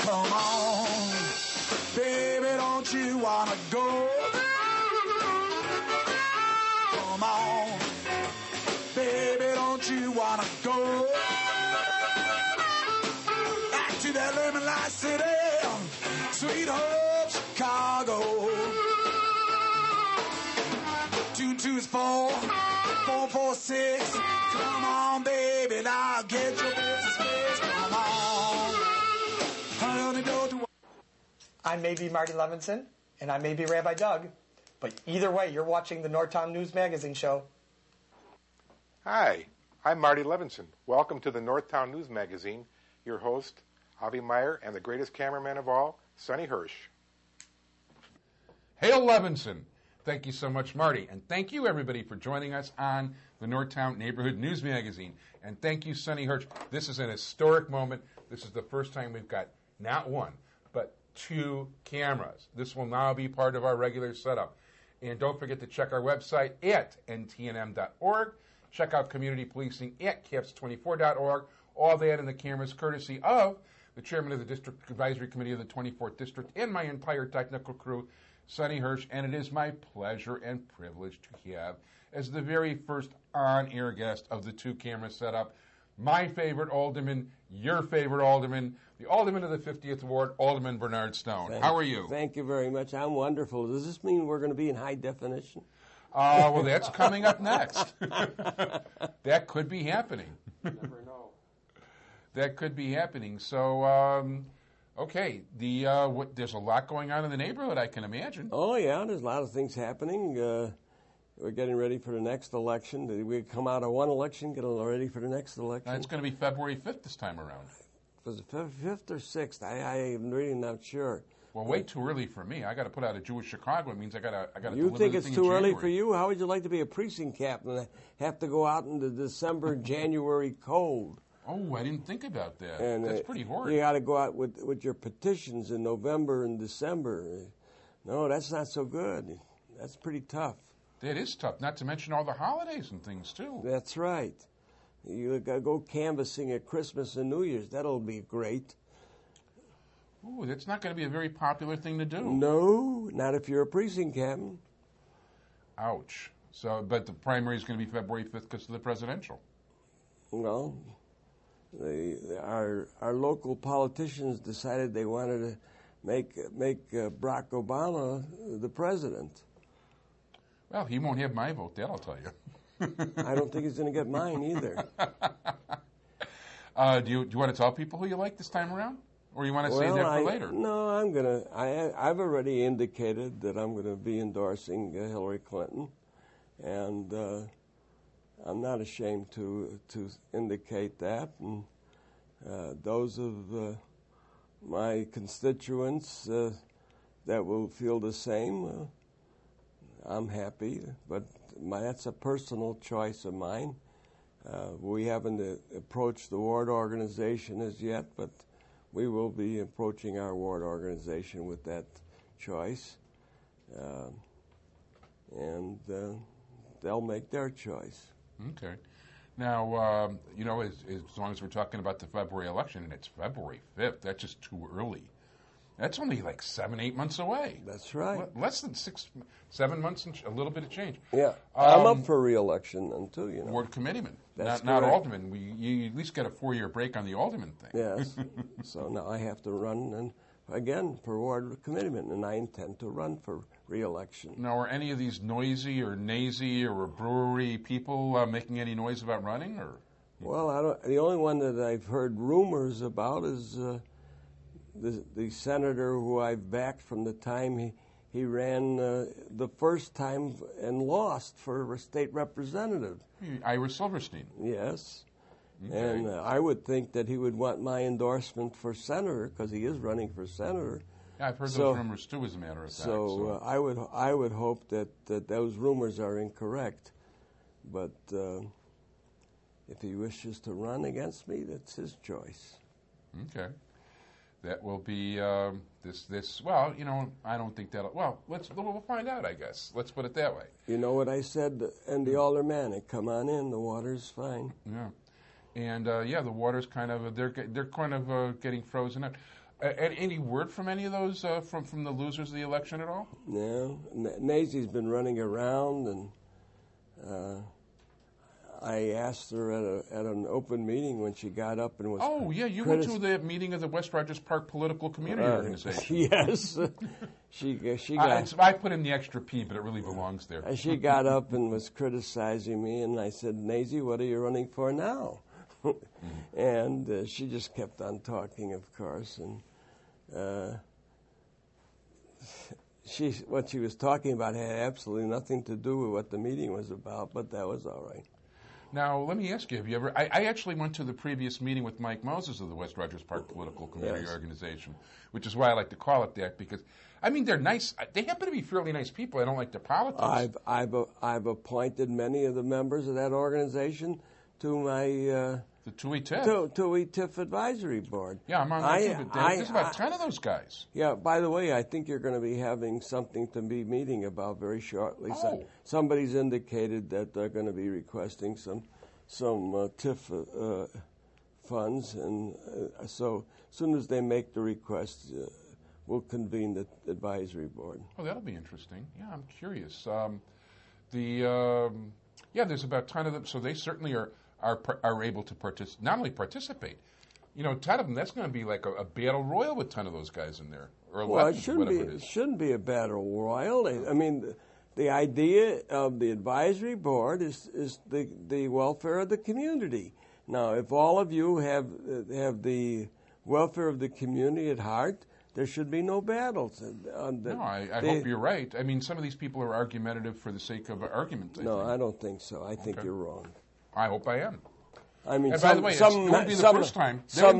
Come on, baby, don't you wanna go? Come on, baby, don't you wanna go? Back to that lemon light city, sweet Hope, Chicago. 2 is 4, 4 4 6. Come on, baby, now get your business fixed. Come on, honey, don't. I may be Marty Levinson, and I may be Rabbi Doug, but either way, you're watching the Northtown News Magazine show. Hi, I'm Marty Levinson. Welcome to the Northtown News Magazine. Your host, Avi Meyer, and the greatest cameraman of all, Sonny Hirsch. Hail Levinson! Thank you so much, Marty. And thank you, everybody, for joining us on the Northtown Neighborhood News Magazine. And thank you, Sonny Hirsch. This is an historic moment. This is the first time we've got not one, but 2 cameras. This will now be part of our regular setup. And don't forget to check our website at ntnm.org. Check out community policing at caps24.org. All that and the cameras courtesy of the chairman of the District Advisory Committee of the 24th District and my entire technical crew, Sonny Hirsch, and it is my pleasure and privilege to have as the very first on-air guest of the 2 camera setup, my favorite alderman, your favorite alderman, the alderman of the 50th Ward, Alderman Berny Stone. How are you? Thank you very much. I'm wonderful. Does this mean we're going to be in high definition? Well, that's coming up next. That could be happening. You never know. That could be happening. So, okay, there's a lot going on in the neighborhood, I can imagine. Oh, yeah, there's a lot of things happening. We're getting ready for the next election. We come out of one election, get ready for the next election. It's going to be February 5th this time around. Was it 5th or 6th? I am really not sure. Well, way too early for me. I got to put out a Jewish Chicago. It means I got to. You think it's too early for you? How would you like to be a precinct captain and have to go out in the December, January cold? Oh, I didn't think about that. And that's pretty horrid. You got to go out with your petitions in November and December. No, that's not so good. That's pretty tough. That is tough, not to mention all the holidays and things, too. That's right. You got to go canvassing at Christmas and New Year's. That'll be great. Ooh, that's not going to be a very popular thing to do. No, not if you're a precinct captain. Ouch. So, but the primary is going to be February 5th because of the presidential. Well, our local politicians decided they wanted to make Barack Obama the president. Well, he won't have my vote, that I'll tell you. I don't think he's going to get mine either. Do you want to tell people who you like this time around? Or you want to say that for later? No, I've already indicated that I'm going to be endorsing Hillary Clinton. And I'm not ashamed to indicate that. And those of my constituents that will feel the same, I'm happy. But that's a personal choice of mine. We haven't approached the ward organization as yet, but we will be approaching our ward organization with that choice. And they'll make their choice. Okay. Now, as long as we're talking about the February election, and it's February 5th, that's just too early. That's only like 7-8 months away. That's right. Less than 7 months and a little bit of change. Yeah. I'm up for re-election then, too, you know. Ward committeeman, That's not alderman. You at least get a 4-year break on the alderman thing. Yes. So now I have to run, again, for ward committeeman, and I intend to run for re-election. Now, are any of these noisy or nazy or brewery people making any noise about running? Or? Well, the only one that I've heard rumors about is the senator who I've backed from the time he ran the first time and lost for a state representative. Ira Silverstein. Yes. Okay. And I would think that he would want my endorsement for senator because he is running for senator. Yeah, I've heard those rumors too, as a matter of fact. So I would hope that those rumors are incorrect. But if he wishes to run against me, that's his choice. Okay. That will be this. Well, I don't think that'll. Well, we'll find out. I guess. Let's put it that way. You know what I said? And the aldermanic, come on in. The water's fine. Yeah, and the water's kind of they're kind of getting frozen up. Any word from any of those from the losers of the election at all? No. Nazy's been running around, and I asked her at an open meeting when she got up and was. Oh yeah, you went to the meeting of the West Rogers Park Political Community Organization. Yes, she got. I put in the extra P, but it really belongs there. She got up and was criticizing me, and I said, "Nazy, what are you running for now?" And she just kept on talking, of course, and what she was talking about had absolutely nothing to do with what the meeting was about, but that was all right. Now, let me ask you, have you ever... I actually went to the previous meeting with Mike Moses of the West Rogers Park Political Community Organization, which is why I like to call it that, because, I mean, they're nice. They happen to be fairly nice people. I don't like their politics. I've appointed many of the members of that organization to my... the TUI-TIF. TUI-TIF advisory board. Yeah, I'm on that too, but there's about 10 of those guys. Yeah, by the way, I think you're going to be having something to be meeting about very shortly. Oh. Somebody's indicated that they're going to be requesting some TIF funds, and so as soon as they make the request, we'll convene the advisory board. Oh, that'll be interesting. Yeah, I'm curious. There's about 10 of them, so they certainly are able to not only participate. 10 of them, that's going to be like a battle royal with 10 of those guys in there. Or 11, well, it shouldn't be a battle royal. I mean, the idea of the advisory board is the welfare of the community. Now, if all of you have the welfare of the community at heart, there should be no battles. I hope you're right. I mean, some of these people are argumentative for the sake of argument. I don't think so. I think you're wrong. I hope I am. I mean, and by the way, it won't be the first time. Some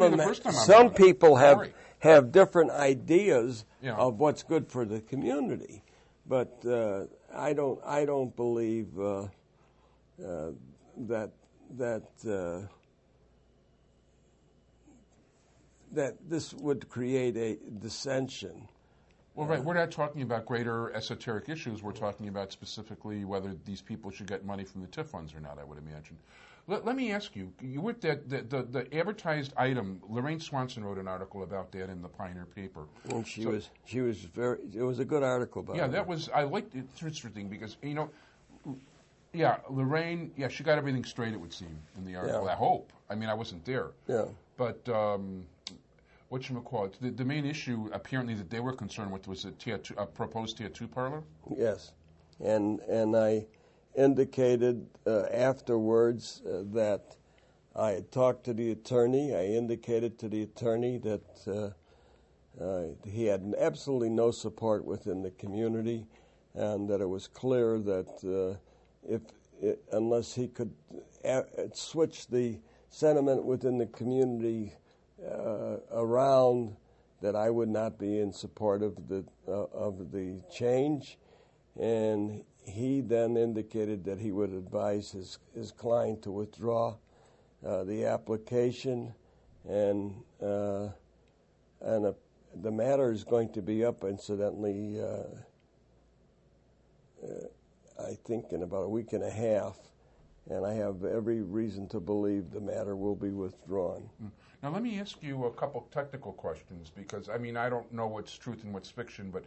people have different ideas of what's good for the community, but I don't believe that this would create a dissension. Well, right. We're not talking about greater esoteric issues. We're talking about specifically whether these people should get money from the TIF funds or not, I would imagine. Let me ask you, with the advertised item, Lorraine Swanson wrote an article about that in the Pioneer paper. And it was a good article about it. I liked it. It's interesting because, Lorraine, she got everything straight, it would seem, in the article. Yeah. I hope. I mean, I wasn't there. Yeah. But, whatchamacallit, the main issue apparently that they were concerned with was a proposed tattoo parlor? Yes. And I indicated afterwards that I had talked to the attorney. I indicated to the attorney that he had absolutely no support within the community, and that it was clear that unless he could switch the sentiment within the community around, that I would not be in support of the change. And he then indicated that he would advise his client to withdraw the application, and the matter is going to be up, incidentally, I think in about a week and a half, and I have every reason to believe the matter will be withdrawn. Now, let me ask you a couple technical questions, because, I mean, I don't know what's truth and what's fiction, but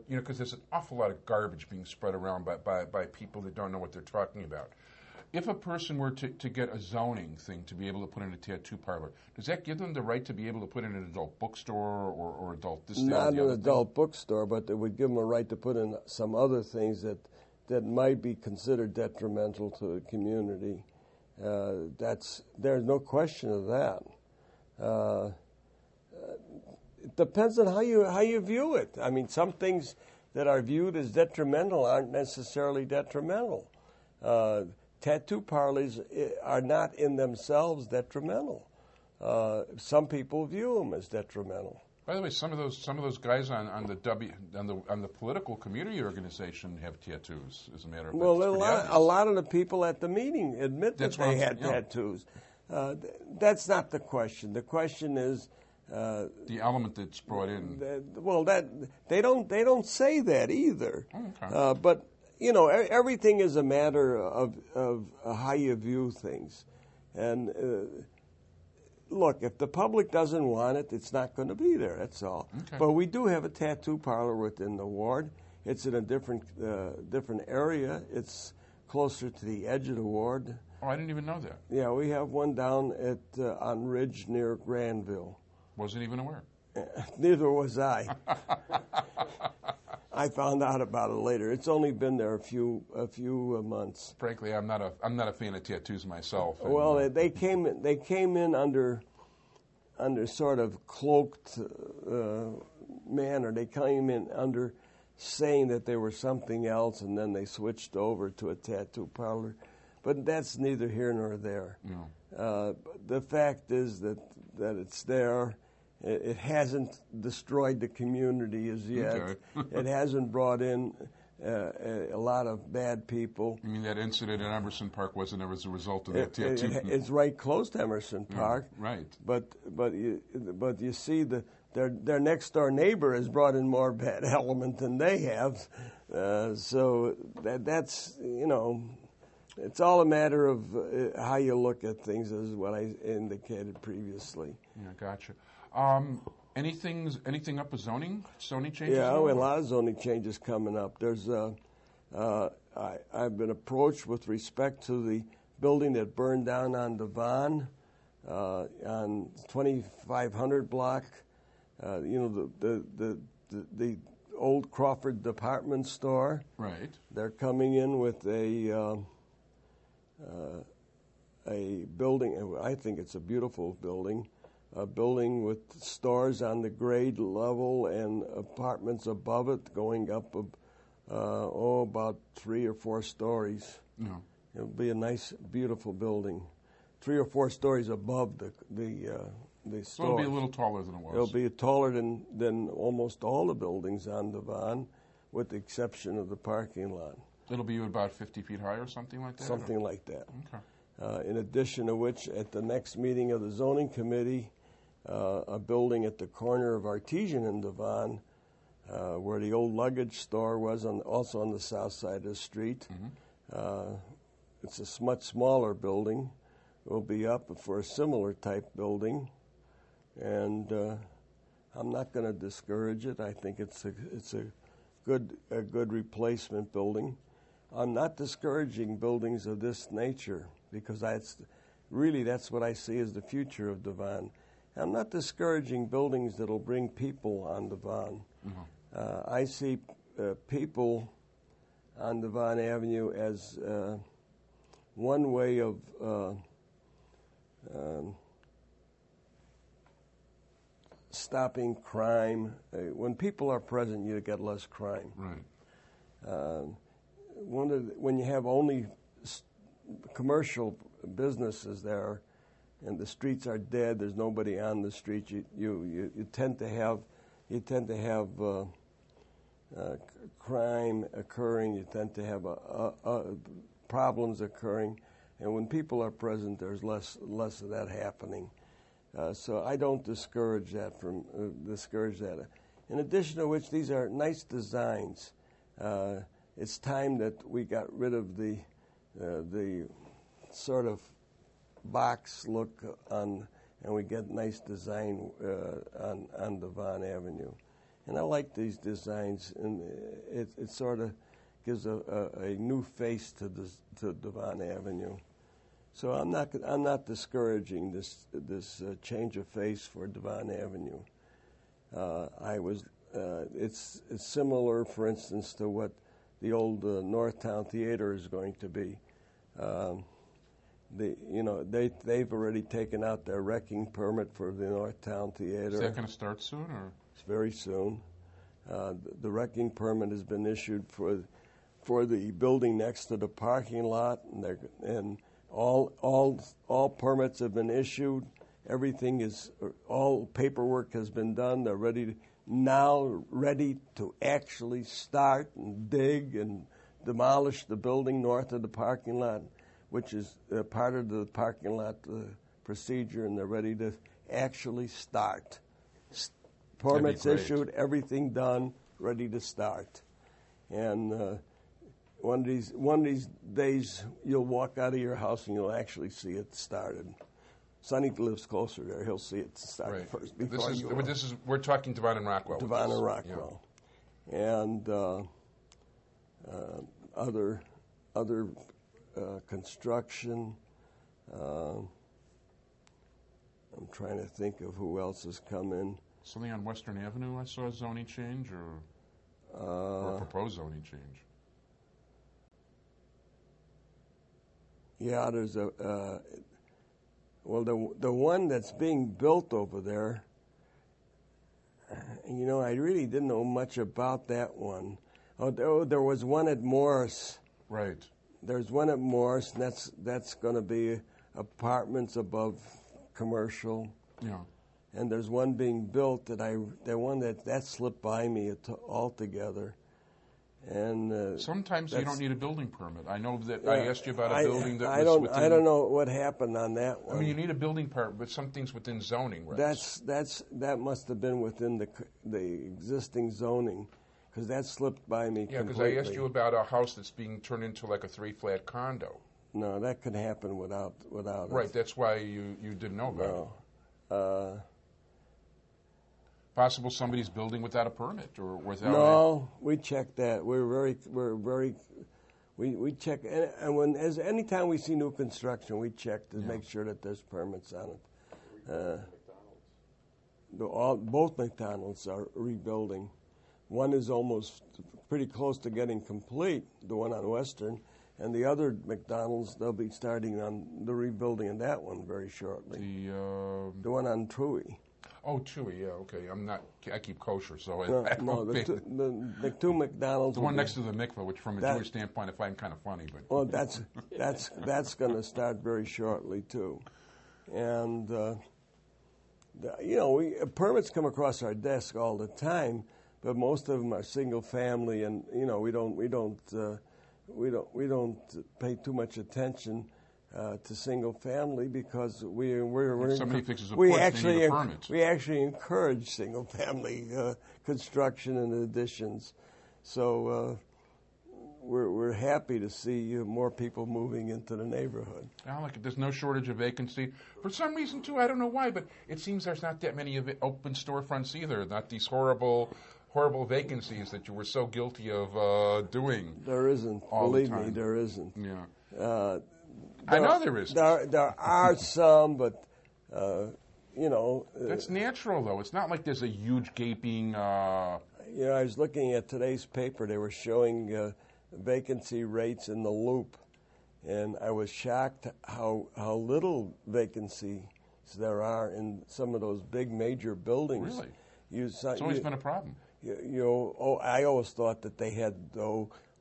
because there's an awful lot of garbage being spread around by people that don't know what they're talking about. If a person were to get a zoning thing to be able to put in a tattoo parlor, does that give them the right to be able to put in an adult bookstore or adult this? Not an adult bookstore, but it would give them a right to put in some other things that might be considered detrimental to the community. There's no question of that. It depends on how you view it. I mean, some things that are viewed as detrimental aren't necessarily detrimental. Tattoo parlors are not in themselves detrimental. Some people view them as detrimental. By the way, some of those guys on the political community organization have tattoos. As a matter of fact, well, a lot of the people at the meeting admit that they had tattoos. That's not the question. The question is the element that's brought in. They don't say that either. Okay. But everything is a matter of how you view things, and look, if the public doesn't want it, it's not going to be there. That's all. Okay. But we do have a tattoo parlor within the ward. It's in a different area. It's closer to the edge of the ward. Oh, I didn't even know that. Yeah, we have one down at on Ridge near Granville. Wasn't even aware. Neither was I. I found out about it later. It's only been there a few months. Frankly, I'm not a fan of tattoos myself. And, Well, they came in under sort of cloaked manner. They came in under saying that they were something else, and then they switched over to a tattoo parlor. But that's neither here nor there. No. The fact is that it's there. It hasn't destroyed the community as yet. Okay. It hasn't brought in a lot of bad people. You mean that incident in Emerson Park wasn't as a result of that tattoo? It's right close to Emerson Park. Right. But you see their next door neighbor has brought in more bad element than they have. So that's it's all a matter of how you look at things, as what I indicated previously. Yeah, gotcha. Anything up with zoning changes? Yeah, a lot of zoning changes coming up. There's I've been approached with respect to the building that burned down on Devon, on 2500 block. The old Crawford department store. Right. They're coming in with a building. I think it's a beautiful building. A building with stores on the grade level and apartments above it, going up about 3 or 4 stories. No. It'll be a nice, beautiful building. 3 or 4 stories above the store. So it'll be a little taller than it was. It'll be taller than almost all the buildings on Devon, with the exception of the parking lot. It'll be about 50 feet high or something like that? Something like that. Okay. In addition to which, at the next meeting of the zoning committee, a building at the corner of Artesian and Devon, where the old luggage store was, also on the south side of the street. Mm-hmm. It's a much smaller building. Will be up for a similar type building, and I'm not going to discourage it. I think it's a good replacement building. I'm not discouraging buildings of this nature because that's what I see as the future of Devon. I'm not discouraging buildings that'll bring people on Devon. Mm-hmm. I see people on Devon Avenue as one way of stopping crime. When people are present, you get less crime. Right. When you have only commercial businesses there, and the streets are dead, there's nobody on the street, you tend to have crime occurring. You tend to have problems occurring, and when people are present, there's less of that happening. So I don't discourage that. In addition to which, these are nice designs. It's time that we got rid of the sort of box look and we get nice design on Devon Avenue. And I like these designs, and it sort of gives a new face to Devon Avenue. So I'm not discouraging this change of face for Devon Avenue. It's similar, for instance, to what the old Northtown Theater is going to be. They've already taken out their wrecking permit for the Northtown Theater. Is that going to start soon, or? It's very soon. The wrecking permit has been issued for the building next to the parking lot, and all permits have been issued. All paperwork has been done. They're ready to actually start and dig and demolish the building north of the parking lot, which is part of the parking lot procedure, and they're ready to actually start. Permits issued, everything done, ready to start. And one of these days, you'll walk out of your house and you'll actually see it started. Sonny lives closer there. He'll see it start Right. first before you will. We're talking Devon and Rockwell. with Devon this. and Rockwell, and other construction. I'm trying to think of who else has come in. Something on Western Avenue I saw a zoning change or a proposed zoning change. Yeah, there's the one that's being built over there. You know, I really didn't know much about that one. There was one at Morris. Right. There's one at Morris, and that's going to be apartments above commercial. Yeah. And there's one being built that slipped by me altogether. And sometimes you don't need a building permit. I know that I asked you about a building that I don't know what happened on that one. I mean, you need a building permit, but some things within zoning. That must have been within the existing zoning, because that slipped by me. Yeah, because completely. I asked you about a house that's being turned into like a 3-flat condo. No, that could happen without Right, it. that's why you didn't know about it. Possible somebody's building without a permit or without. No, we check that. We check, and anytime we see new construction, we check to make sure that there's permits on it. Both McDonald's are rebuilding. One is almost pretty close to getting complete, the one on Western, and the other McDonald's, they'll be starting on the rebuilding of that one very shortly. The one on Truey. Oh, Chewy, yeah, okay. I keep kosher, so the two McDonald's. The one next to the mikveh, which from a Jewish standpoint I find kind of funny, but well, that's going to start very shortly too, and permits come across our desk all the time, but most of them are single family, and we don't pay too much attention to single family because we actually encourage single family construction and additions. So we're happy to see more people moving into the neighborhood. There's no shortage of vacancy. For some reason, too, I don't know why, but it seems there's not that many open storefronts either. Not these horrible vacancies that you were so guilty of doing. There isn't. Believe me, there isn't. Yeah. I know there is. There are some, but that's natural, though. It's not like there's a huge gaping. I was looking at today's paper. They were showing vacancy rates in the Loop, and I was shocked how little vacancies there are in some of those big major buildings. Really, it's always been a problem. I always thought that they had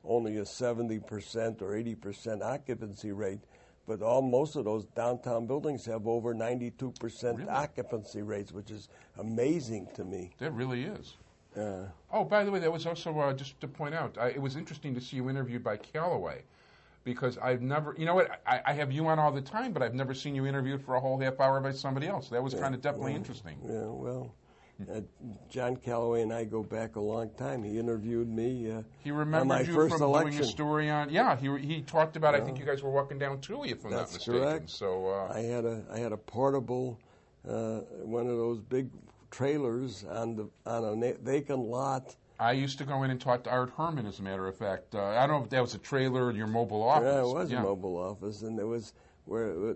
only a 70% or 80% occupancy rate. But most of those downtown buildings have over 92% occupancy rates, which is amazing to me. That really is. By the way, that was also, just to point out, it was interesting to see you interviewed by Callaway, because I've never, I have you on all the time, but I've never seen you interviewed for a whole half hour by somebody else. That was kind of definitely interesting. Yeah, well, John Callaway and I go back a long time. He interviewed me. He remembered you from doing a story on. Yeah, he talked about. I think you guys were walking down Toohey, if I'm not mistaken. Correct. So I had a portable, one of those big trailers on a vacant lot. I used to go in and talk to Art Herman, as a matter of fact. I don't know if that was a trailer in your mobile office. Yeah, it was a mobile office, and it was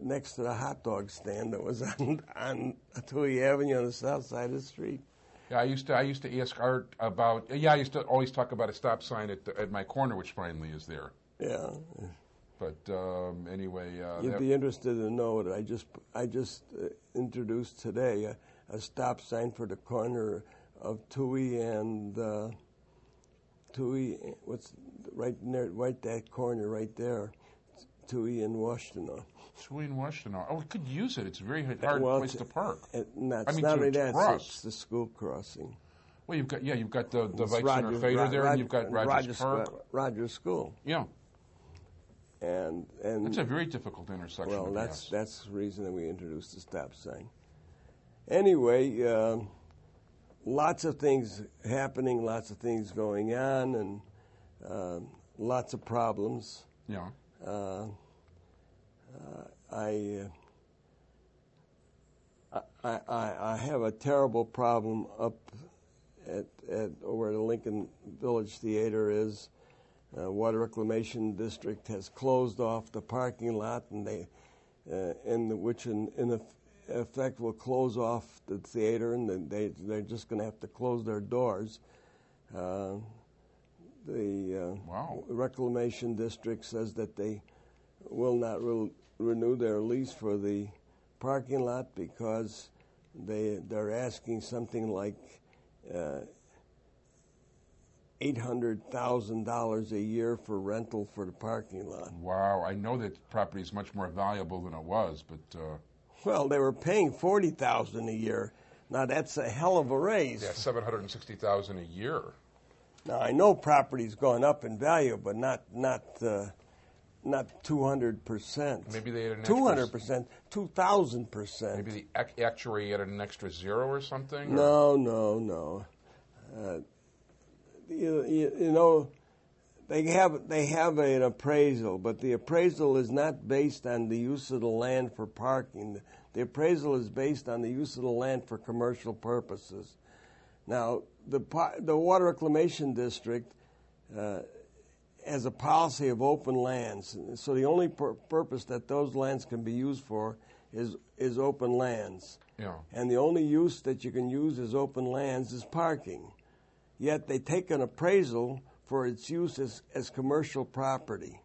next to the hot dog stand that was on Toohey Avenue on the south side of the street. Yeah, I used to ask Art about. Yeah, I used to always talk about a stop sign at my corner, which finally is there. Yeah. But anyway, you'd be interested to know that I just introduced today a stop sign for the corner of Toohey and Toohey. What's right that corner right there, Toohey and Washtenaw. Toohey and Washtenaw. Oh, we could use it. It's a very hard place to park. Not only that, it's the school crossing. Well, you've got the Weizsäcker Fader there, and you've got Rogers Park. Rogers School. Yeah. And it's a very difficult intersection. Well, that's the reason that we introduced the stop sign. Anyway, lots of things happening, lots of things going on, and lots of problems. I have a terrible problem up at where the Lincoln Village Theater is. Water Reclamation District has closed off the parking lot, and which in effect will close off the theater, and they're just going to have to close their doors. The Reclamation District says that they will not renew their lease for the parking lot because they're asking something like $800,000 a year for rental for the parking lot. Wow, I know that property is much more valuable than it was, but well, they were paying $40,000 a year. Now that's a hell of a raise. yeah, $760,000 a year. Now I know property's gone up in value, but not 200%. Maybe they had an 200%, 2,000%. Maybe the actuary added an extra zero or something. No. You know, they have an appraisal, but the appraisal is not based on the use of the land for parking. The appraisal is based on the use of the land for commercial purposes. Now, the Water Reclamation District has a policy of open lands, so the only purpose that those lands can be used for is open lands. Yeah. And the only use that you can use as open lands is parking. Yet they take an appraisal for its use as commercial property.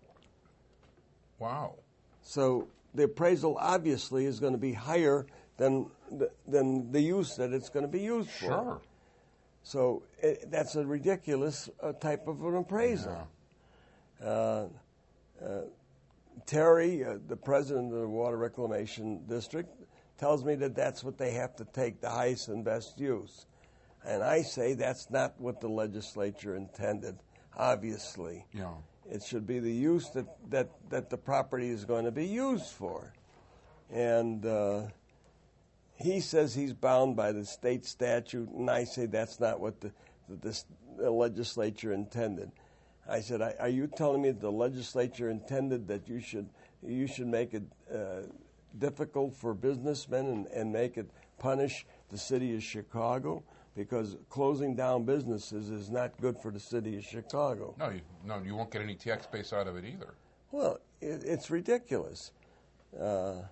Wow. So the appraisal obviously is going to be higher than the use that it's going to be used for. Sure. So that's a ridiculous type of an appraisal. Yeah. Terry, the president of the Water Reclamation District, tells me that that's what they have to take, the highest and best use. And I say that's not what the legislature intended, obviously. Yeah. It should be the use that the property is going to be used for. And he says he's bound by the state statute, and I say that's not what the legislature intended. I said, are you telling me the legislature intended that you should make it difficult for businessmen and make it punish the city of Chicago? Because closing down businesses is not good for the city of Chicago. No, you won't get any tax base out of it either. Well, it's ridiculous. All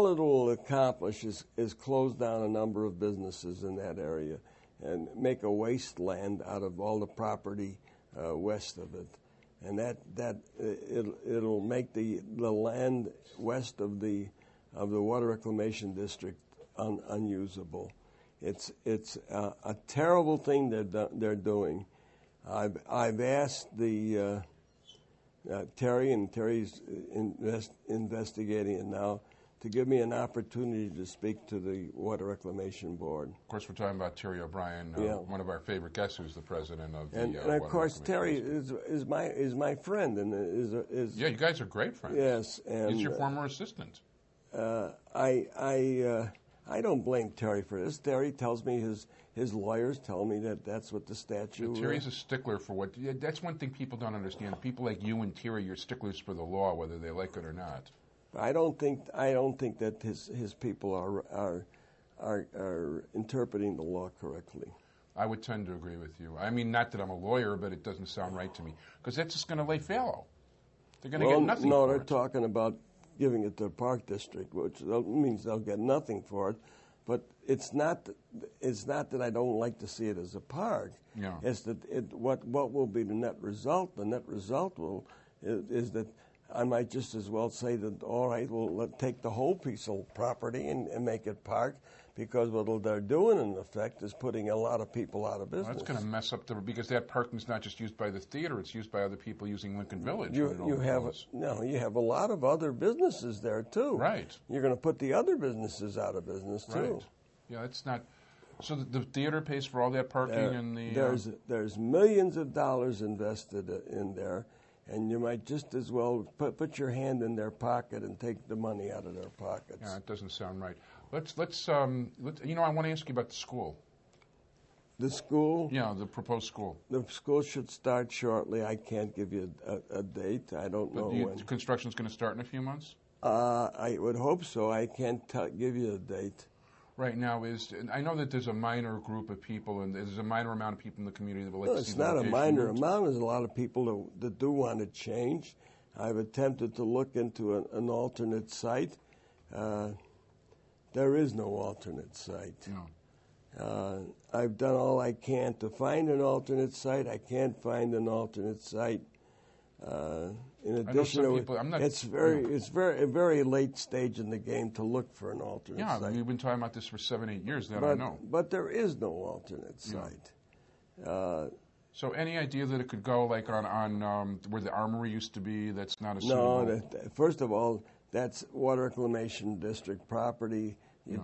it will accomplish is close down a number of businesses in that area and make a wasteland out of all the property west of it. And it'll make the land west of the Water Reclamation District unusable. It's a terrible thing they're doing. I've asked the Terry, and Terry's investigating it now, to give me an opportunity to speak to the Water Reclamation Board. Of course, we're talking about Terry O'Brien, one of our favorite guests, who's the president of the and of Water course Terry Reclamation is my friend, and is yeah, you guys are great friends. Yes, and he's your former assistant. I don't blame Terry for this. Terry tells me his lawyers tell me that that's what the statute. Terry's a stickler for what. Yeah, that's one thing people don't understand. People like you and Terry, you're sticklers for the law, whether they like it or not. I don't think that his people are interpreting the law correctly. I would tend to agree with you. I mean, not that I'm a lawyer, but it doesn't sound right to me because that's just going to lay fallow. They're going to get nothing. No, for they're it. talking about giving it to the Park District, which means they'll get nothing for it. But it's not that I don't like to see it as a park. Yeah. It's that what will be the net result? The net result is that I might just as well say that, all right, let's take the whole piece of property and make it park, because what they're doing, in effect, is putting a lot of people out of business. Well, that's going to mess up because that parking's not just used by the theater; it's used by other people using Lincoln Village. You have a lot of other businesses there too. Right. You're going to put the other businesses out of business too. Right. Yeah, it's not. So the theater pays for all that parking and the. There's millions of dollars invested in there. And you might just as well put your hand in their pocket and take the money out of their pockets. Yeah, it doesn't sound right. Let's I want to ask you about the school. The school? Yeah, the proposed school. The school should start shortly. I can't give you a date. I don't know when. Construction's going to start in a few months? I would hope so. I can't give you a date. Right now I know that there's a minor group of people, and there's a minor amount of people in the community that would like to see It's the not a location minor moved. amount. There's a lot of people that do want to change. I've attempted to look into an alternate site. There is no alternate site. No. I've done all I can to find an alternate site. I can't find an alternate site. In addition, it's a very late stage in the game to look for an alternate site. Yeah, we've been talking about this for 7-8 years. I know. But there is no alternate site. So any idea that it could go like on where the armory used to be? That's not a suitable... No. First of all, that's Water Reclamation District property.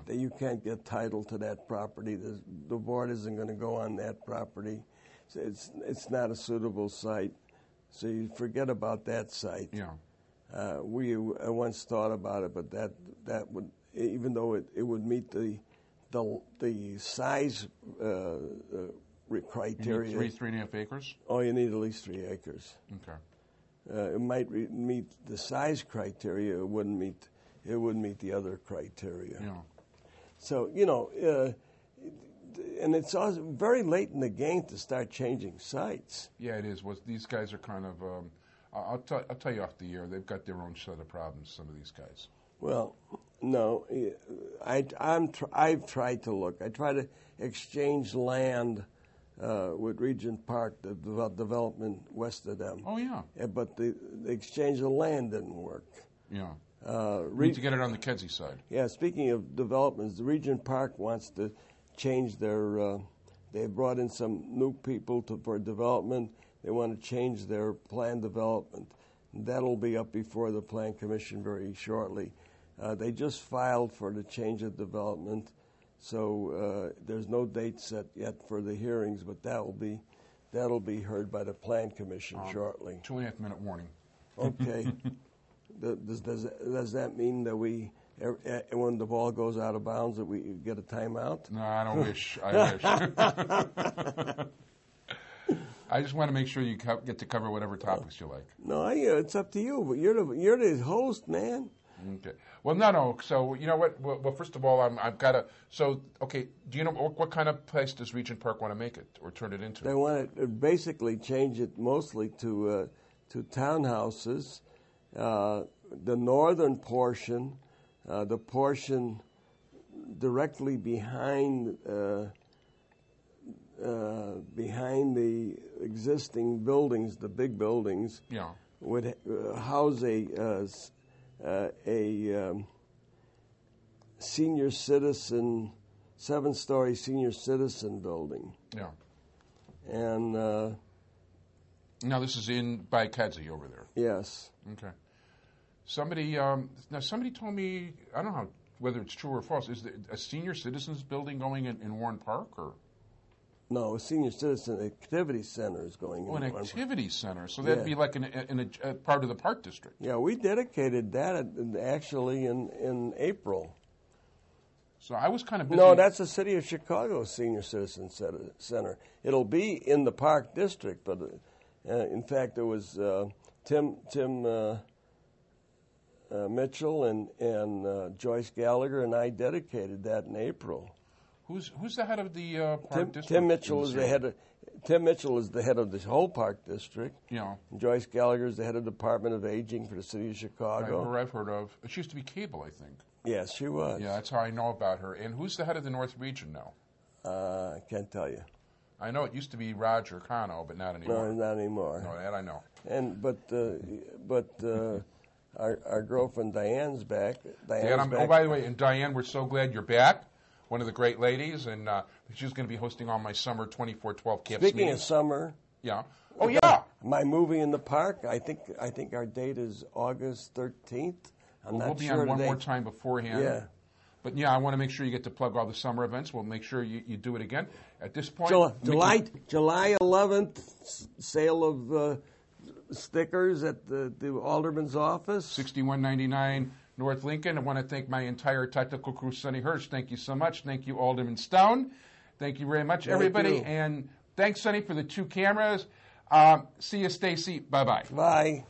You can't get title to that property. The board isn't going to go on that property. So it's not a suitable site. So you forget about that site. Yeah. We once thought about it, but that would, even though it would meet the size criteria. You need 3.5 acres? Oh, you need at least 3 acres. Okay. It might meet the size criteria. It wouldn't meet the other criteria. Yeah. So and it's also very late in the game to start changing sites. Yeah, it is. These guys are kind of. I'll tell you off the air. They've got their own set of problems. Some of these guys. Well, no, I've tried to look. I try to exchange land with Regent Park, the development west of them. Oh yeah. But the exchange of land didn't work. Yeah. We need to get it on the Kedzie side. Yeah. Speaking of developments, the Regent Park wants to change their. They brought in some new people for development. They want to change their plan development. That'll be up before the Plan Commission very shortly. They just filed for the change of development, so there's no date set yet for the hearings, but that'll be heard by the Plan Commission shortly. 2.5 minute warning. Okay. Does that mean that when the ball goes out of bounds, that we get a timeout? No, I don't wish. I wish. I just want to make sure you get to cover whatever topics you like. No, it's up to you. But you're the host, man. Okay. Well, no. So you know what? Well, first of all, I've got to. So okay. Do you know what kind of place does Regent Park want to make it or turn it into? They want to basically change it mostly to townhouses. The northern portion, the portion directly behind the existing buildings, the big buildings, would house a senior citizen, 7-story senior citizen building. Yeah. And now this is by Kedzie over there. Yes. Okay. Somebody told me, I don't know whether it's true or false. Is there a senior citizens building going in Warren Park or? No, a senior citizen activity center is going in. Oh, an activity center. So that'd be like in a part of the park district. Yeah, we dedicated that actually in April. So I was kind of busy. No, that's the City of Chicago Senior Citizen Center. It'll be in the park district, but in fact, there was Tim Mitchell and Joyce Gallagher and I dedicated that in April. Who's the head of the park district? Tim Mitchell is the head of. Tim Mitchell is the head of the whole park district. Yeah. And Joyce Gallagher is the head of the Department of Aging for the City of Chicago. I've heard of. She used to be cable, I think. Yes, she was. Yeah, that's how I know about her. And who's the head of the North Region now? I can't tell you. I know it used to be Roger Cano, but not anymore. No, not anymore. No, that I know. And but our girlfriend Diane's back. Diane, oh, by the way, and Diane, we're so glad you're back. One of the great ladies, and she's going to be hosting all my summer 24-12 camps. Speaking of summer, yeah. Oh yeah. My movie in the park. I think our date is August 13th. We'll be on one more time beforehand. Yeah. But yeah, I want to make sure you get to plug all the summer events. We'll make sure you do it again. At this point, July 11th, sale of stickers at the Alderman's office. 6199 North Lincoln. I want to thank my entire technical crew, Sonny Hirsch. Thank you so much. Thank you, Alderman Stone. Thank you very much, everybody. And thanks, Sonny, for the 2 cameras. See you, Stacy. Bye-bye. Bye.